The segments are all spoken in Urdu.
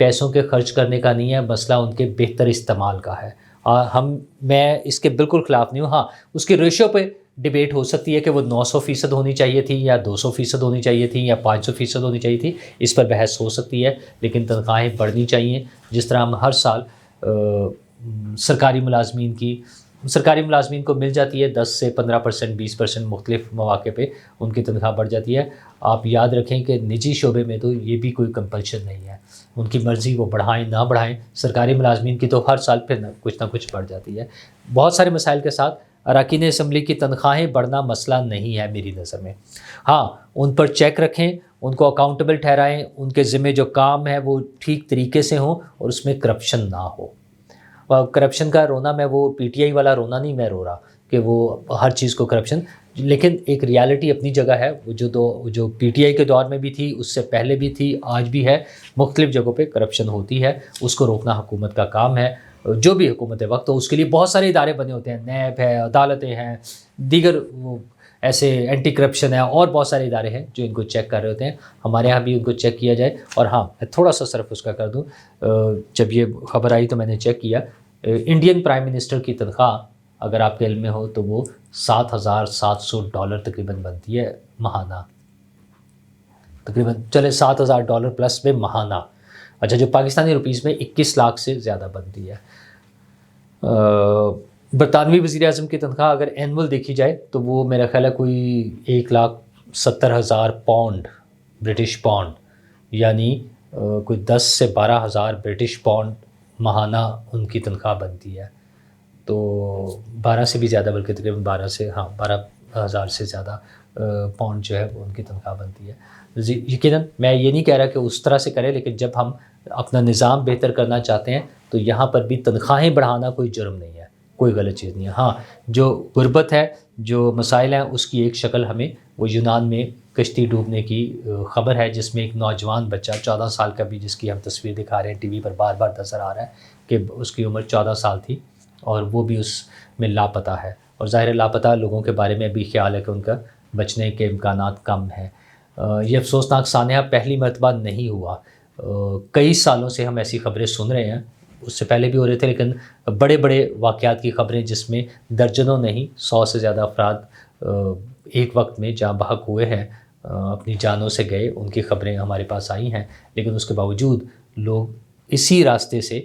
پیسوں کے خرچ کرنے کا نہیں ہے، مسئلہ ان کے بہتر استعمال کا ہے۔ میں اس کے بالکل خلاف نہیں ہوں۔ ہاں، اس کی ریشو پہ ڈبیٹ ہو سکتی ہے کہ وہ 900% ہونی چاہیے تھی یا 200% ہونی چاہیے تھی یا 500% ہونی چاہیے تھی، اس پر بحث ہو سکتی ہے، لیکن تنخواہیں بڑھنی چاہیے۔ جس طرح ہم ہر سال سرکاری ملازمین کو مل جاتی ہے 10 سے 15%، 20% مختلف مواقع پہ ان کی تنخواہ بڑھ جاتی ہے۔ آپ یاد رکھیں کہ نجی شعبے میں تو یہ بھی کوئی کمپلشن نہیں ہے، ان کی مرضی وہ بڑھائیں نہ بڑھائیں۔ سرکاری ملازمین کی تو ہر سال پھر نہ کچھ بڑھ جاتی ہے۔ بہت سارے مسائل کے ساتھ اراکین اسمبلی کی تنخواہیں بڑھنا مسئلہ نہیں ہے میری نظر میں۔ ہاں، ان پر چیک رکھیں، ان کو اکاؤنٹیبل ٹھہرائیں، ان کے ذمہ جو کام ہے وہ ٹھیک طریقے سے ہوں اور اس میں کرپشن نہ ہو۔ کرپشن کا رونا میں وہ پی ٹی آئی والا رونا نہیں میں رو رہا کہ وہ ہر چیز کو کرپشن، لیکن ایک ریالٹی اپنی جگہ ہے، جو پی ٹی آئی کے دور میں بھی تھی، اس سے پہلے بھی تھی، آج بھی ہے، مختلف جگہوں پہ کرپشن ہوتی ہے، اس کو روکنا حکومت کا کام ہے۔ جو بھی حکومت وقت تو اس کے لیے بہت سارے ادارے بنے ہوتے ہیں، نیب ہے، عدالتیں ہیں، دیگر ایسے اینٹی کرپشن ہے، اور بہت سارے ادارے ہیں جو ان کو چیک کر رہے ہوتے ہیں۔ ہمارے یہاں بھی ان کو چیک کیا جائے۔ اور ہاں، میں تھوڑا سا صرف اس کا کر دوں، جب یہ خبر آئی تو میں نے چیک کیا، انڈین پرائم منسٹر کی تنخواہ اگر آپ کے علم میں ہو تو وہ $7,700 تقریباً بنتی ہے ماہانہ، تقریباً چلے $7,000 پلس میں ماہانہ۔ اچھا، جو پاکستانی روپیز میں 21 لاکھ سے زیادہ بنتی ہے۔ برطانوی وزیر اعظم کی تنخواہ اگر اینول دیکھی جائے تو وہ میرا خیال ہے کوئی 1,70,000 پاؤنڈ، برٹش پاؤنڈ، یعنی کوئی 10 سے 12,000 برٹش پاؤنڈ ماہانہ ان کی تنخواہ بنتی ہے۔ تو 12 سے بھی زیادہ، بلکہ تقریباً 12,000 سے زیادہ پاؤنڈ جو ہے وہ ان کی تنخواہ بنتی ہے۔ یقیناً میں یہ نہیں کہہ رہا کہ اس طرح سے کرے، لیکن جب ہم اپنا نظام بہتر کرنا چاہتے ہیں تو یہاں پر بھی تنخواہیں بڑھانا کوئی جرم نہیں ہے، کوئی غلط چیز نہیں ہے۔ ہاں، جو غربت ہے، جو مسائل ہیں، اس کی ایک شکل ہمیں وہ یونان میں کشتی ڈوبنے کی خبر ہے، جس میں ایک نوجوان بچہ 14 سال کا بھی، جس کی ہم تصویر دکھا رہے ہیں ٹی وی پر بار بار نظر آ رہا ہے کہ اس کی عمر 14 سال تھی اور وہ بھی اس میں لاپتہ ہے، اور ظاہر لاپتہ لوگوں کے بارے میں بھی خیال ہے کہ ان کا بچنے کے امکانات کم ہیں۔ یہ افسوسناک سانحہ پہلی مرتبہ نہیں ہوا، کئی سالوں سے ہم ایسی خبریں سن رہے ہیں، اس سے پہلے بھی ہو رہے تھے، لیکن بڑے بڑے واقعات کی خبریں جس میں درجنوں نہیں 100 سے زیادہ افراد ایک وقت میں جاں بحق ہوئے ہیں، اپنی جانوں سے گئے، ان کی خبریں ہمارے پاس آئی ہیں، لیکن اس کے باوجود لوگ اسی راستے سے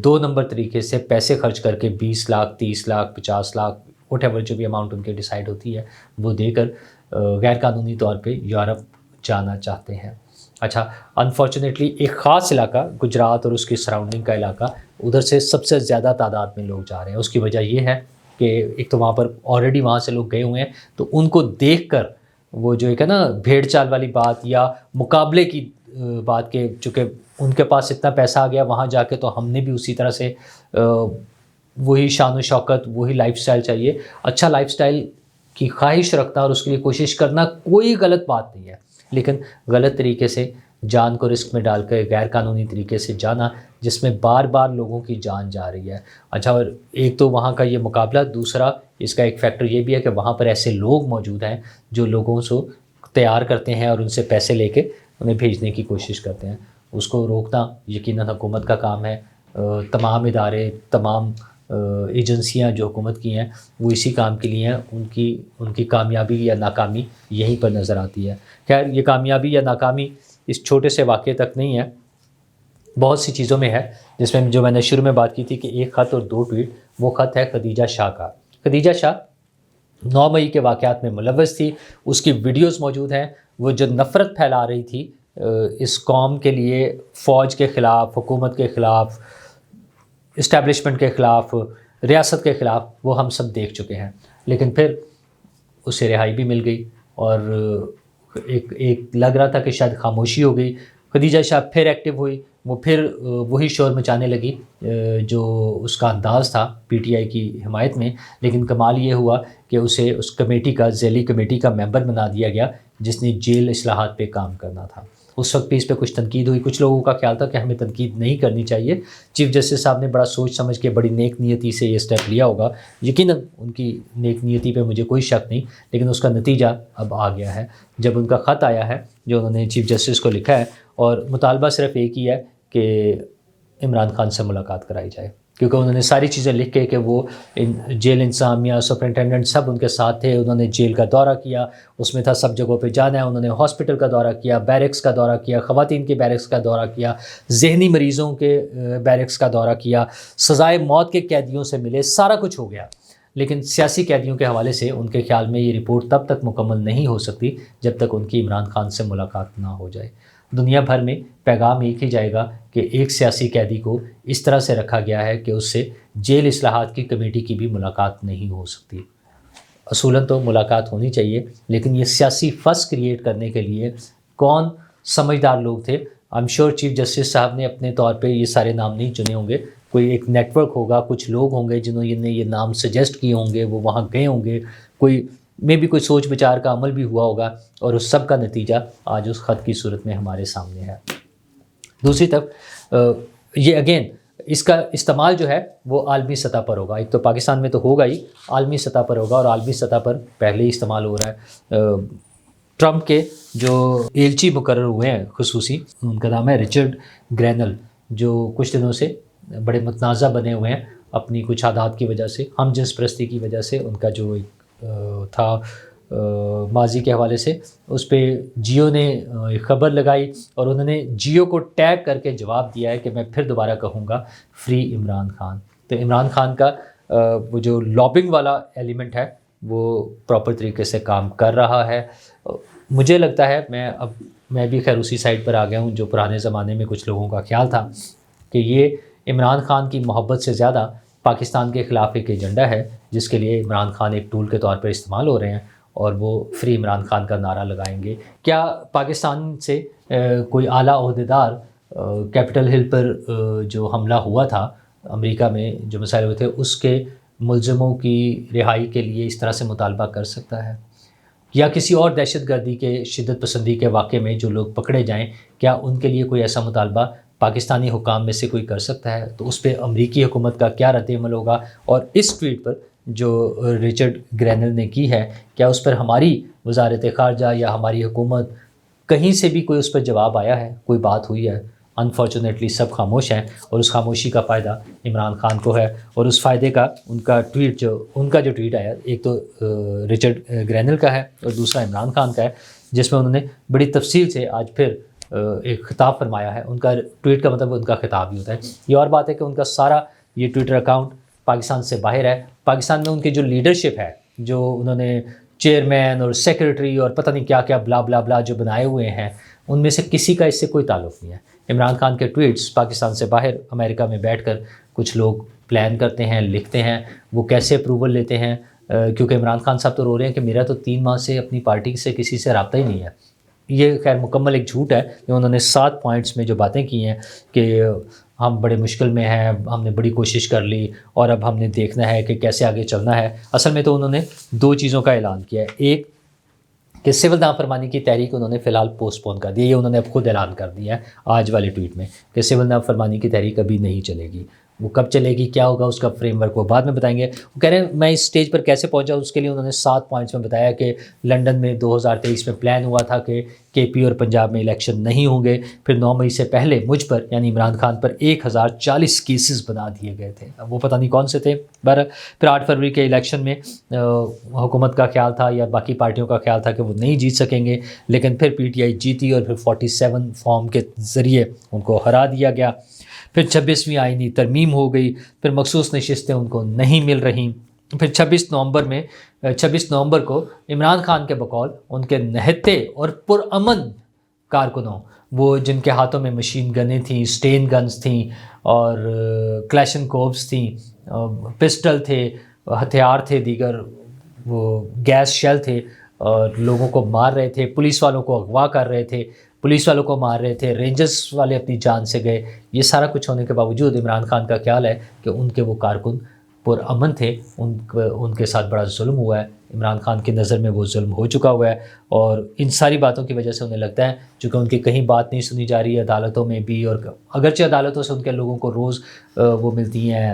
2 نمبر طریقے سے پیسے خرچ کر کے 20 لاکھ 30 لاکھ 50 لاکھ وٹ ایور جو بھی اماؤنٹ ان کے ڈیسائیڈ ہوتی ہے وہ دے کر غیر قانونی طور پہ یورپ جانا چاہتے ہیں۔ اچھا، انفارچونیٹلی ایک خاص علاقہ گجرات اور اس کی سراؤنڈنگ کا علاقہ، ادھر سے سب سے زیادہ تعداد میں لوگ جا رہے ہیں۔ اس کی وجہ یہ ہے کہ ایک تو وہاں پر آلریڈی وہاں سے لوگ گئے ہوئے ہیں، تو ان کو دیکھ کر وہ جو ایک ہے نا بھیڑ چال والی بات یا مقابلے کی بات، کہ چونکہ ان کے پاس اتنا پیسہ آ گیا وہاں جا کے تو ہم نے بھی اسی طرح سے وہی شان و شوکت، وہی لائف سٹائل چاہیے۔ اچھا لائف سٹائل کی خواہش رکھنا اور اس کے لیے کوشش کرنا کوئی غلط بات نہیں ہے، لیکن غلط طریقے سے جان کو رسک میں ڈال کے غیر قانونی طریقے سے جانا، جس میں بار بار لوگوں کی جان جا رہی ہے۔ اچھا، اور ایک تو وہاں کا یہ مقابلہ، دوسرا اس کا ایک فیکٹر یہ بھی ہے کہ وہاں پر ایسے لوگ موجود ہیں جو لوگوں سے تیار کرتے ہیں اور ان سے پیسے لے کے انہیں بھیجنے کی کوشش کرتے ہیں۔ اس کو روکنا یقیناً حکومت کا کام ہے۔ تمام ادارے، تمام ایجنسیاں جو حکومت کی ہیں وہ اسی کام کے لیے ہیں، ان کی کامیابی یا ناکامی یہیں پر نظر آتی ہے۔ خیر، یہ کامیابی یا ناکامی اس چھوٹے سے واقعے تک نہیں ہے، بہت سی چیزوں میں ہے، جس میں جو میں نے شروع میں بات کی تھی کہ ایک خط اور 2 ٹویٹ، وہ خط ہے خدیجہ شاہ کا۔ خدیجہ شاہ 9 مئی کے واقعات میں ملوث تھی، اس کی ویڈیوز موجود ہیں، وہ جو نفرت پھیلا رہی تھی اس قوم کے لیے، فوج کے خلاف، حکومت کے خلاف، اسٹیبلشمنٹ کے خلاف، ریاست کے خلاف، وہ ہم سب دیکھ چکے ہیں۔ لیکن پھر اسے رہائی بھی مل گئی اور ایک لگ رہا تھا کہ شاید خاموشی ہو گئی۔ خدیجہ شاہ پھر ایکٹیو ہوئی، وہ پھر وہی شور مچانے لگی جو اس کا انداز تھا پی ٹی آئی کی حمایت میں، لیکن کمال یہ ہوا کہ اسے اس کمیٹی کا، ذیلی کمیٹی کا ممبر بنا دیا گیا جس نے جیل اصلاحات پہ کام کرنا تھا۔ اس وقت بھی اس پہ کچھ تنقید ہوئی، کچھ لوگوں کا خیال تھا کہ ہمیں تنقید نہیں کرنی چاہیے، چیف جسٹس صاحب نے بڑا سوچ سمجھ کے بڑی نیک نیتی سے یہ اسٹیپ لیا ہوگا، یقیناً ان کی نیک نیتی پہ مجھے کوئی شک نہیں، لیکن اس کا نتیجہ اب آ گیا ہے۔ جب ان کا خط آیا ہے جو انہوں نے چیف جسٹس کو لکھا ہے، اور مطالبہ صرف ایک ہی ہے کہ عمران خان سے ملاقات کرائی جائے، کیونکہ انہوں نے ساری چیزیں لکھ کے کہ وہ جیل انتظامیہ سپرنٹینڈنٹ سب ان کے ساتھ تھے، انہوں نے جیل کا دورہ کیا، اس میں تھا سب جگہوں پہ جانا ہے، انہوں نے ہاسپٹل کا دورہ کیا، بیرکس کا دورہ کیا، خواتین کے بیرکس کا دورہ کیا، ذہنی مریضوں کے بیرکس کا دورہ کیا، سزائے موت کے قیدیوں سے ملے، سارا کچھ ہو گیا، لیکن سیاسی قیدیوں کے حوالے سے ان کے خیال میں یہ رپورٹ تب تک مکمل نہیں ہو سکتی جب تک ان کی عمران خان سے ملاقات نہ ہو جائے۔ دنیا بھر میں پیغام ایک ہی جائے گا کہ ایک سیاسی قیدی کو اس طرح سے رکھا گیا ہے کہ اس سے جیل اصلاحات کی کمیٹی کی بھی ملاقات نہیں ہو سکتی۔ اصولاً تو ملاقات ہونی چاہیے، لیکن یہ سیاسی فس کریٹ کرنے کے لیے کون سمجھدار لوگ تھے؟ I'm sure چیف جسٹس صاحب نے اپنے طور پہ یہ سارے نام نہیں چنے ہوں گے، کوئی ایک نیٹ ورک ہوگا، کچھ لوگ ہوں گے جنہوں نے یہ نام سجیسٹ کیے ہوں گے، وہ وہاں گئے ہوں گے، کوئی میں بھی کوئی سوچ بچار کا عمل بھی ہوا ہوگا، اور اس سب کا نتیجہ آج اس خط کی صورت میں ہمارے سامنے ہے۔ دوسری طرف یہ اگین اس کا استعمال جو ہے وہ عالمی سطح پر ہوگا، ایک تو پاکستان میں تو ہوگا ہی، عالمی سطح پر ہوگا، اور عالمی سطح پر پہلے ہی استعمال ہو رہا ہے۔ ٹرمپ کے جو ایلچی مقرر ہوئے ہیں خصوصی، ان کا نام ہے رچرڈ گرینل، جو کچھ دنوں سے بڑے متنازع بنے ہوئے ہیں اپنی کچھ عادات کی وجہ سے، ہم جنس پرستی کی وجہ سے، ان کا جو ایک تھا ماضی کے حوالے سے، اس پہ جیو نے ایک خبر لگائی اور انہوں نے جیو کو ٹیگ کر کے جواب دیا ہے کہ میں پھر دوبارہ کہوں گا فری عمران خان۔ تو عمران خان کا وہ جو لابنگ والا ایلیمنٹ ہے وہ پراپر طریقے سے کام کر رہا ہے۔ مجھے لگتا ہے میں بھی خیر اسی سائڈ پر آ گیا ہوں جو پرانے زمانے میں کچھ لوگوں کا خیال تھا کہ یہ عمران خان کی محبت سے زیادہ پاکستان کے خلاف ایک ایجنڈا ہے، جس کے لیے عمران خان ایک ٹول کے طور پر استعمال ہو رہے ہیں، اور وہ فری عمران خان کا نعرہ لگائیں گے۔ کیا پاکستان سے کوئی اعلیٰ عہدیدار کیپٹل ہل پر جو حملہ ہوا تھا امریکہ میں جو مسائل ہوئے تھے، اس کے ملزموں کی رہائی کے لیے اس طرح سے مطالبہ کر سکتا ہے؟ یا کسی اور دہشت گردی کے شدت پسندی کے واقعے میں جو لوگ پکڑے جائیں، کیا ان کے لیے کوئی ایسا مطالبہ پاکستانی حکام میں سے کوئی کر سکتا ہے؟ تو اس پہ امریکی حکومت کا کیا رد عمل ہوگا؟ اور اس ٹویٹ پر جو رچرڈ گرینل نے کی ہے، کیا اس پر ہماری وزارت خارجہ یا ہماری حکومت کہیں سے بھی کوئی اس پر جواب آیا ہے، کوئی بات ہوئی ہے؟ انفارچونیٹلی سب خاموش ہیں، اور اس خاموشی کا فائدہ عمران خان کو ہے، اور اس فائدے کا ان کا جو ٹویٹ آیا، ایک تو رچرڈ گرینل کا ہے اور دوسرا عمران خان کا ہے، جس میں انہوں نے بڑی تفصیل سے آج پھر ایک خطاب فرمایا ہے۔ ان کا ٹویٹ کا مطلب ان کا خطاب ہی ہوتا ہے۔ یہ اور بات ہے کہ ان کا سارا یہ ٹویٹر اکاؤنٹ پاکستان سے باہر ہے۔ پاکستان میں ان کی جو لیڈرشپ ہے، جو انہوں نے چیئرمین اور سیکرٹری اور پتہ نہیں کیا کیا بلا بلا بلا جو بنائے ہوئے ہیں، ان میں سے کسی کا اس سے کوئی تعلق نہیں ہے۔ عمران خان کے ٹویٹس پاکستان سے باہر امریکہ میں بیٹھ کر کچھ لوگ پلان کرتے ہیں، لکھتے ہیں، وہ کیسے اپروول لیتے ہیں، کیونکہ عمران خان صاحب تو رو رہے ہیں کہ میرا تو 3 ماہ سے اپنی پارٹی سے کسی سے رابطہ ہی نہیں ہے۔ یہ خیر مکمل ایک جھوٹ ہے۔ انہوں نے 7 پوائنٹس میں جو باتیں کی ہیں کہ ہم بڑے مشکل میں ہیں، ہم نے بڑی کوشش کر لی اور اب ہم نے دیکھنا ہے کہ کیسے آگے چلنا ہے۔ اصل میں تو انہوں نے 2 چیزوں کا اعلان کیا ہے، ایک کہ سول نافرمانی کی تحریک انہوں نے فی الحال پوسٹ پون کر دی، یہ انہوں نے اب خود اعلان کر دیا ہے آج والے ٹویٹ میں کہ سول نافرمانی کی تحریک ابھی نہیں چلے گی۔ وہ کب چلے گی، کیا ہوگا اس کا فریم ورک، وہ بعد میں بتائیں گے۔ وہ کہہ رہے ہیں میں اس سٹیج پر کیسے پہنچا، اس کے لیے انہوں نے 7 پوائنٹس میں بتایا کہ لنڈن میں 2023 میں پلان ہوا تھا کہ کے پی اور پنجاب میں الیکشن نہیں ہوں گے، پھر 9 مئی سے پہلے مجھ پر یعنی عمران خان پر 1040 کیسز بنا دیے گئے تھے، اب وہ پتہ نہیں کون سے تھے۔ پھر 8 فروری کے الیکشن میں حکومت کا خیال تھا یا باقی پارٹیوں کا خیال تھا کہ وہ نہیں جیت سکیں گے، لیکن پھر پی ٹی آئی جیتی اور پھر 47 فارم کے ذریعے ان کو ہرا دیا گیا۔ پھر 26ویں آئینی ترمیم ہو گئی، پھر مخصوص نشستیں ان کو نہیں مل رہیں۔ پھر 26 نومبر کو عمران خان کے بقول ان کے نہتے اور پرامن کارکنوں، وہ جن کے ہاتھوں میں مشین گنیں تھیں، سٹین گنز تھیں اور کلیشن کوبز تھیں، پسٹل تھے، ہتھیار تھے، دیگر وہ گیس شیل تھے، اور لوگوں کو مار رہے تھے، پولیس والوں کو اغوا کر رہے تھے، پولیس والوں کو مار رہے تھے، رینجرز والے اپنی جان سے گئے۔ یہ سارا کچھ ہونے کے باوجود عمران خان کا خیال ہے کہ ان کے وہ کارکن پرامن تھے، ان کے ساتھ بڑا ظلم ہوا ہے، عمران خان کی نظر میں وہ ظلم ہو چکا ہوا ہے، اور ان ساری باتوں کی وجہ سے انہیں لگتا ہے چونکہ ان کی کہیں بات نہیں سنی جا رہی ہے عدالتوں میں بھی، اور اگرچہ عدالتوں سے ان کے لوگوں کو روز وہ ملتی ہیں،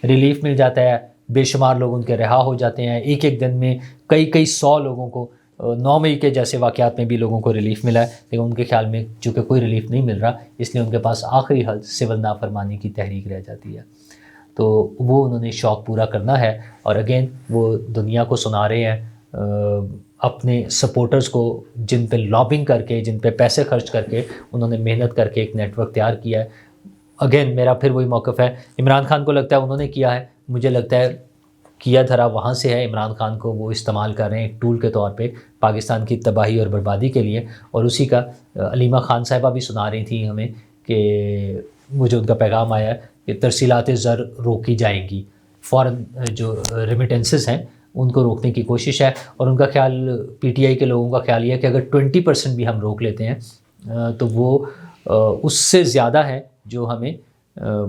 ریلیف مل جاتا ہے، بے شمار لوگ ان کے رہا ہو جاتے ہیں، ایک دن میں کئی 100 لوگوں کو 9 مئی کے جیسے واقعات میں بھی لوگوں کو ریلیف ملا ہے، لیکن ان کے خیال میں چونکہ کوئی ریلیف نہیں مل رہا، اس لیے ان کے پاس آخری حل سول نافرمانی کی تحریک رہ جاتی ہے۔ تو وہ انہوں نے شوق پورا کرنا ہے، اور اگین وہ دنیا کو سنا رہے ہیں اپنے سپورٹرز کو، جن پہ لابنگ کر کے، جن پہ پیسے خرچ کر کے انہوں نے محنت کر کے ایک نیٹ ورک تیار کیا ہے۔ اگین میرا پھر وہی موقف ہے، عمران خان کو لگتا ہے انہوں نے کیا ہے، مجھے لگتا ہے کیا دھرا وہاں سے ہے، عمران خان کو وہ استعمال کر رہے ہیں ایک ٹول کے طور پہ پاکستان کی تباہی اور بربادی کے لیے۔ اور اسی کا علیمہ خان صاحبہ بھی سنا رہی تھیں ہمیں کہ مجھے ان کا پیغام آیا ہے کہ ترسیلات زر روکی جائیں گی، فوراً جو ریمیٹنسز ہیں ان کو روکنے کی کوشش ہے، اور ان کا خیال، پی ٹی آئی کے لوگوں کا خیال یہ ہے کہ اگر 20% بھی ہم روک لیتے ہیں تو وہ اس سے زیادہ ہے جو ہمیں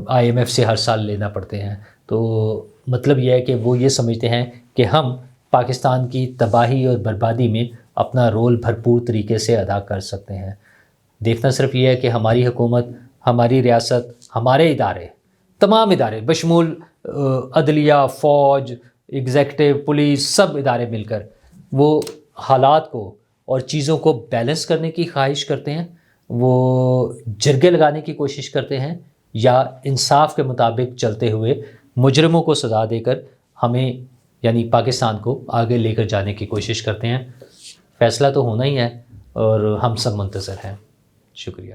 آئی ایم ایف سے ہر سال لینا پڑتے ہیں۔ تو مطلب یہ ہے کہ وہ یہ سمجھتے ہیں کہ ہم پاکستان کی تباہی اور بربادی میں اپنا رول بھرپور طریقے سے ادا کر سکتے ہیں۔ دیکھنا صرف یہ ہے کہ ہماری حکومت، ہماری ریاست، ہمارے ادارے، تمام ادارے بشمول عدلیہ، فوج، ایگزیکٹو، پولیس، سب ادارے مل کر وہ حالات کو اور چیزوں کو بیلنس کرنے کی خواہش کرتے ہیں، وہ جرگے لگانے کی کوشش کرتے ہیں، یا انصاف کے مطابق چلتے ہوئے مجرموں کو سزا دے کر ہمیں یعنی پاکستان کو آگے لے کر جانے کی کوشش کرتے ہیں۔ فیصلہ تو ہونا ہی ہے اور ہم سب منتظر ہیں۔ شکریہ۔